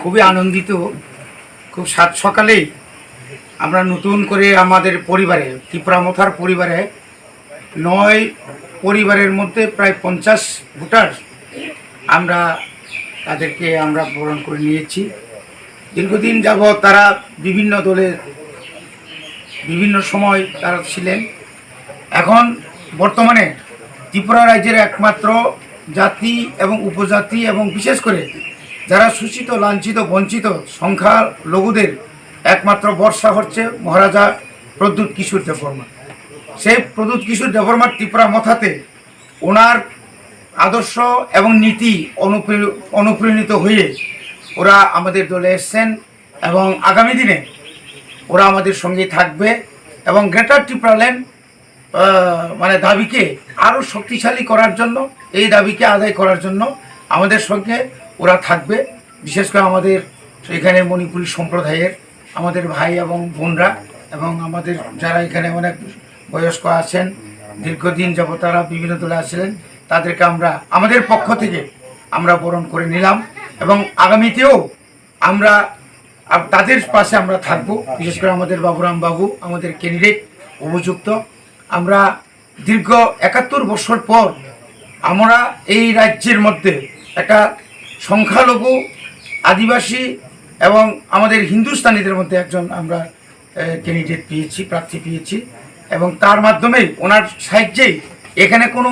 খুবই আনন্দিত। খুব সাত সকালেই আমরা নতুন করে আমাদের পরিবারে ত্রিপুরা মথার পরিবারে 9 পরিবারের মধ্যে প্রায় 50 ভোটার আমরা তাদেরকে আমরা বরণ করে নিয়েছি। দীর্ঘদিন যাবৎ তারা বিভিন্ন দলের বিভিন্ন সময় তারা ছিলেন। এখন বর্তমানে ত্রিপুরা রাজ্যের একমাত্র জাতি এবং উপজাতি এবং বিশেষ করে যারা শোষিত, লাঞ্ছিত, বঞ্চিত সংখ্যালঘুদের একমাত্র ভরসা হচ্ছে মহারাজা প্রদ্যুৎ কিশোর দেববর্মা। সেই প্রদ্যুৎ কিশোর দেববর্মার ত্রিপুরা মথাতে ওনার আদর্শ এবং নীতি অনুপ্রাণিত হয়ে ওরা আমাদের দলে এসছেন এবং আগামী দিনে ওরা আমাদের সঙ্গে থাকবে এবং গ্রেটার ত্রিপুরাল্যান্ড মানে দাবিকে আরও শক্তিশালী করার জন্য, এই দাবিকে আদায় করার জন্য আমাদের সঙ্গে ওরা থাকবে। বিশেষ করে আমাদের এখানে মণিপুরী সম্প্রদায়ের আমাদের ভাই এবং বোনরা এবং আমাদের যারা এখানে অনেক বয়স্ক আছেন, দীর্ঘদিন যাবত তারা বিভিন্ন দলে আসছিলেন, তাদেরকে আমরা আমাদের পক্ষ থেকে আমরা বরণ করে নিলাম এবং আগামীতেও আমরা তাদের পাশে আমরা থাকব। বিশেষ করে আমাদের বাবুরাম বাবু আমাদের ক্যান্ডিডেট উপযুক্ত। আমরা দীর্ঘ 71 বছর পর আমরা এই রাজ্যের মধ্যে একটা সংখ্যালঘু আদিবাসী এবং আমাদের হিন্দুস্তানিদের মধ্যে একজন আমরা ক্যান্ডিডেট পেয়েছি, প্রার্থী পেয়েছি এবং তার মাধ্যমেই ওনার সাহায্যেই এখানে কোনো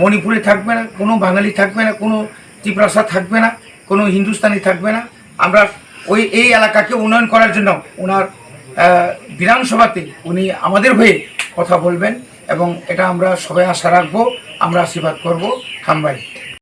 মণিপুরি থাকবে না, কোনো বাঙালি থাকবে না, কোনো ত্রিপুরাসা থাকবে না, কোনো হিন্দুস্তানি থাকবে না। আমরা এই এলাকাকে উন্নয়ন করার জন্য ওনার বিধানসভাতে উনি আমাদের হয়ে কথা বলবেন এবং এটা আমরা সবাই আশা রাখবো, আমরা আশীর্বাদ করবো। হামবাই।